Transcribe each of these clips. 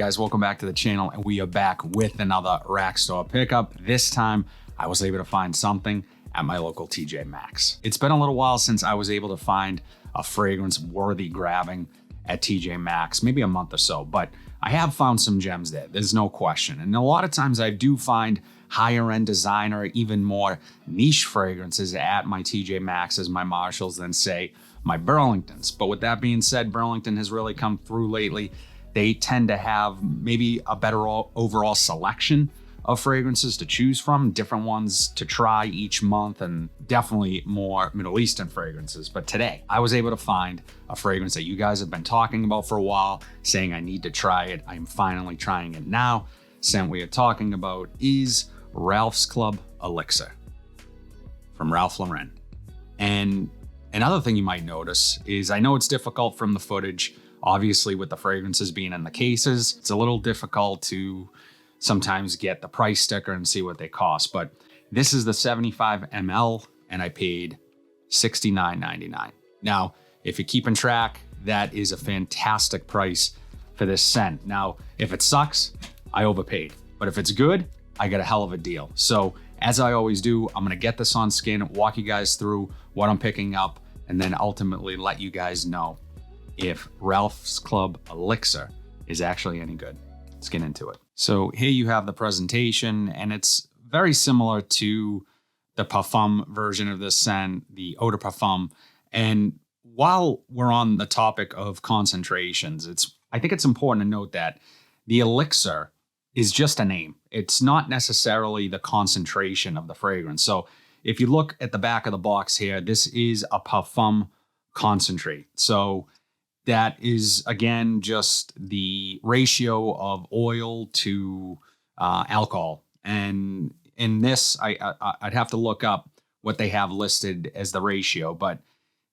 guys, welcome back to the channel, and we are back with another rack store pickup. This time I was able to find something at my local TJ Maxx. It's been a little while since I was able to find a fragrance worthy grabbing at TJ Maxx, maybe a month or so, but I have found some gems there, there's no question. And a lot of times I do find higher end designer, even more niche fragrances at my TJ Maxx's, my Marshalls, than say my Burlingtons. But with that being said, Burlington has really come through lately. They tend to have maybe a better overall selection of fragrances to choose from, different ones to try each month, and definitely more Middle Eastern fragrances. But today, I was able to find a fragrance that you guys have been talking about for a while, saying I need to try it. I'm finally trying it now. Scent we are talking about is Ralph's Club Elixir from Ralph Lauren. And another thing you might notice is, I know it's difficult from the footage, obviously with the fragrances being in the cases, it's a little difficult to sometimes get the price sticker and see what they cost. But this is the 75 ml and I paid $69.99. Now, if you're keeping track, that is a fantastic price for this scent. Now, if it sucks, I overpaid. But if it's good, I got a hell of a deal. So as I always do, I'm gonna get this on skin, walk you guys through what I'm picking up, and then ultimately let you guys know if Ralph's Club Elixir is actually any good. Let's get into it. So here you have the presentation, and it's very similar to the Perfume version of this scent, the Eau de Parfum. And while we're on the topic of concentrations, I think it's important to note that the Elixir is just a name. It's not necessarily the concentration of the fragrance. So if you look at the back of the box here, this is a Parfum concentrate. So that is, again, just the ratio of oil to alcohol. And in this, I'd have to look up what they have listed as the ratio, but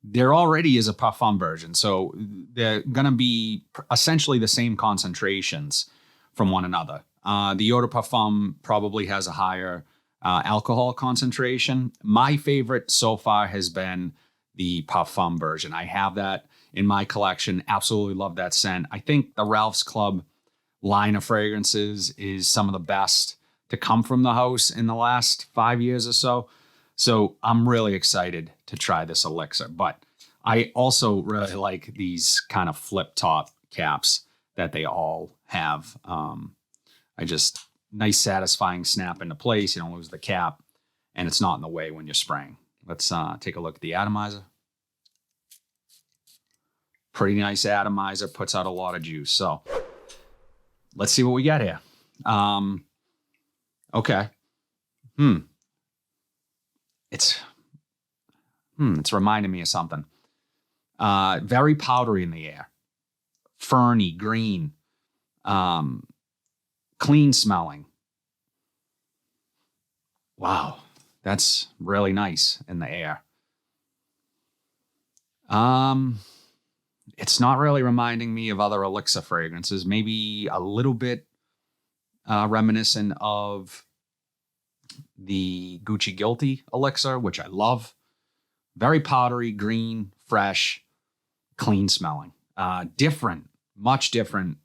there already is a Parfum version. So they're going to be essentially the same concentrations from one another. The Eau de Parfum probably has a higher alcohol concentration. My favorite so far has been the Parfum version. I have that in my collection. Absolutely love that scent. I think the Ralph's Club line of fragrances is some of the best to come from the house in the last 5 years or so. So I'm really excited to try this Elixir. But I also really like these kind of flip top caps that they all have. Nice satisfying snap into place. You don't lose the cap, and it's not in the way when you're spraying. Let's take a look at the atomizer. Pretty nice atomizer, puts out a lot of juice. So let's see what we got here. Okay. It's reminding me of something. Very powdery in the air. Ferny, green, clean smelling. Wow, that's really nice in the air. It's not really reminding me of other Elixir fragrances. Maybe a little bit reminiscent of the Gucci Guilty Elixir, which I love. Very powdery, green, fresh, clean smelling. Different, much different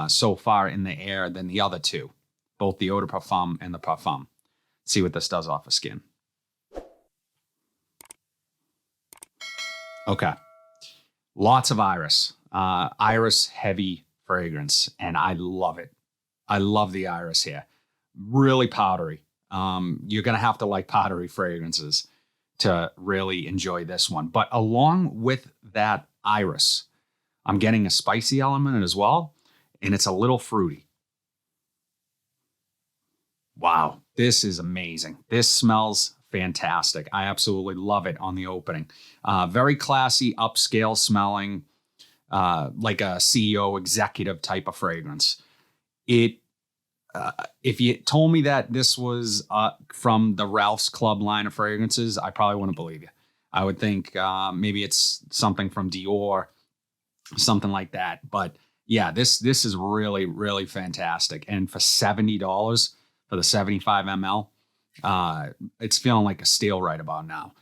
so far in the air than the other two, both the Eau de Parfum and the Parfum. Let's see what this does off of skin. Okay. Lots of iris. Iris heavy fragrance, and I love it. I love the iris here. Really powdery. You're going to have to like powdery fragrances to really enjoy this one. But along with that iris, I'm getting a spicy element as well, and it's a little fruity. Wow, this is amazing. This smells fantastic. I absolutely love it on the opening. Very classy, upscale smelling, like a CEO executive type of fragrance. If you told me that this was from the Ralph's Club line of fragrances, I probably wouldn't believe you. I would think maybe it's something from Dior, something like that. But yeah, this is really, really fantastic. And for $70 for the 75 ml, it's feeling like a steal right about now.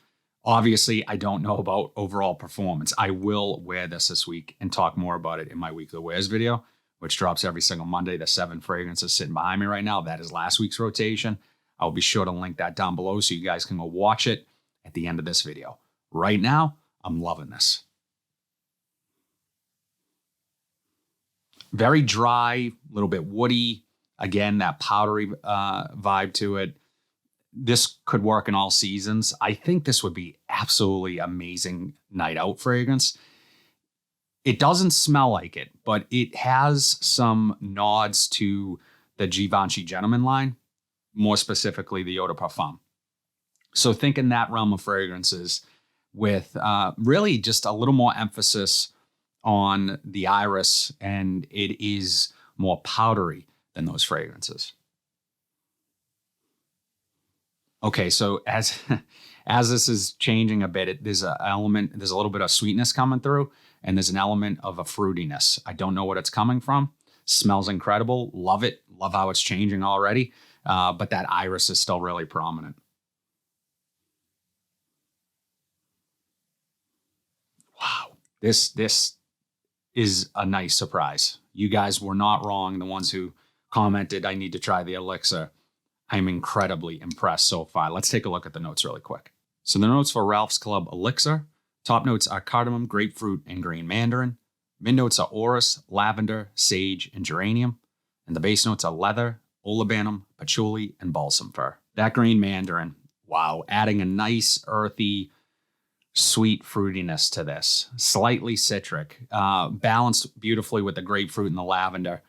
Obviously, I don't know about overall performance. I will wear this week and talk more about it in my weekly wears video, which drops every single Monday. The 7 fragrances sitting behind me right now. That is last week's rotation. I'll be sure to link that down below so you guys can go watch it at the end of this video. Right now, I'm loving this. Very dry, a little bit woody. Again, that powdery vibe to it. This could work in all seasons. I think this would be absolutely amazing night out fragrance. It doesn't smell like it, but it has some nods to the Givenchy Gentleman line, more specifically the Eau de Parfum. So think in that realm of fragrances with really just a little more emphasis on the iris, and it is more powdery than those fragrances. Okay, so as this is changing a bit, there's a little bit of sweetness coming through, and there's an element of a fruitiness. I don't know what it's coming from. Smells incredible. Love it. Love how it's changing already. But that iris is still really prominent. Wow. This is a nice surprise. You guys were not wrong. The ones who commented, I need to try the Elixir. I'm incredibly impressed so far. Let's take a look at the notes really quick. So the notes for Ralph's Club Elixir. Top notes are cardamom, grapefruit, and green mandarin. Mid notes are orris, lavender, sage, and geranium. And the base notes are leather, olibanum, patchouli, and balsam fir. That green mandarin, wow, adding a nice earthy, sweet fruitiness to this. Slightly citric, balanced beautifully with the grapefruit and the lavender.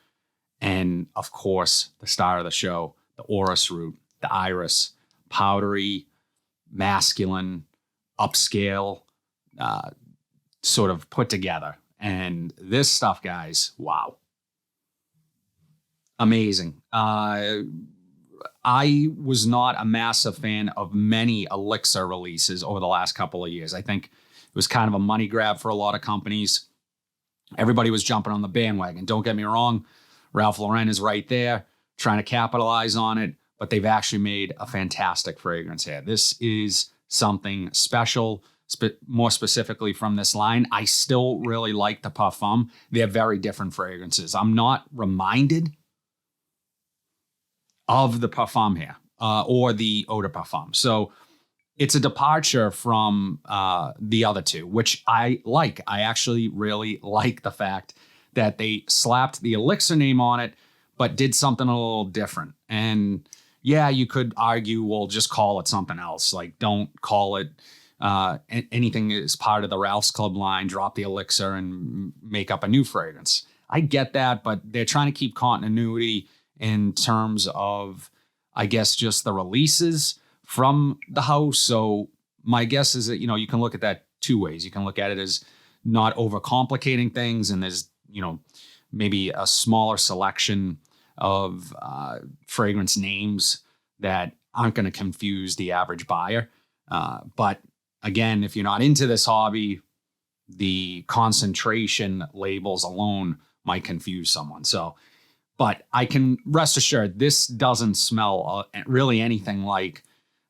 And of course, the star of the show, the orris root, the iris, powdery, masculine, upscale, sort of put together. And this stuff, guys, wow. Amazing. I was not a massive fan of many Elixir releases over the last couple of years. I think it was kind of a money grab for a lot of companies. Everybody was jumping on the bandwagon. Don't get me wrong. Ralph Lauren is right there trying to capitalize on it, but they've actually made a fantastic fragrance here. This is something special, more specifically from this line. I still really like the Parfum. They're very different fragrances. I'm not reminded of the Parfum here or the Eau de Parfum. So it's a departure from the other two, which I like. I actually really like the fact that they slapped the Elixir name on it, but did something a little different. And yeah, you could argue, well, just call it something else. Like, don't call it anything as part of the Ralph's Club line, drop the Elixir and make up a new fragrance. I get that, but they're trying to keep continuity in terms of, I guess, just the releases from the house. So my guess is that, you can look at that two ways. You can look at it as not overcomplicating things, and there's, maybe a smaller selection of fragrance names that aren't going to confuse the average buyer. But again, if you're not into this hobby, the concentration labels alone might confuse someone. So, but I can rest assured, this doesn't smell really anything like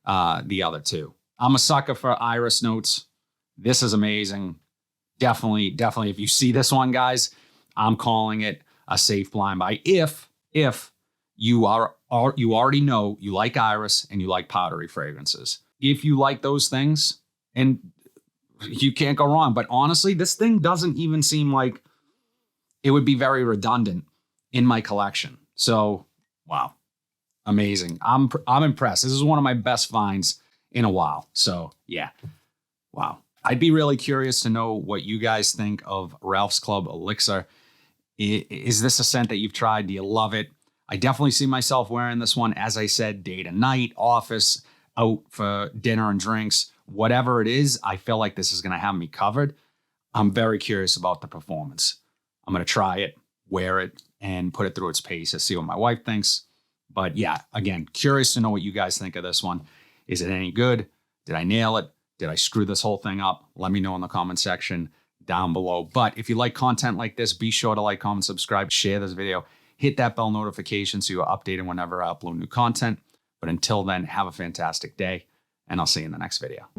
the other two. I'm a sucker for iris notes. This is amazing. Definitely, if you see this one, guys, I'm calling it a safe blind buy. If you already know you like iris and you like powdery fragrances. If you like those things, and you can't go wrong. But honestly, this thing doesn't even seem like it would be very redundant in my collection. So, wow, amazing. I'm impressed. This is one of my best finds in a while. So yeah, wow. I'd be really curious to know what you guys think of Ralph's Club Elixir. Is this a scent that you've tried? Do you love it? I definitely see myself wearing this one, as I said, day to night, office, out for dinner and drinks, whatever it is. I feel like this is going to have me covered. I'm very curious about the performance. I'm going to try it, wear it, and put it through its paces, see what my wife thinks. But yeah, again, curious to know what you guys think of this one. Is it any good? Did I nail it? Did I screw this whole thing up? Let me know in the comment section down below. But if you like content like this, be sure to like, comment, subscribe, share this video, hit that bell notification so you're updated whenever I upload new content. But until then, have a fantastic day, and I'll see you in the next video.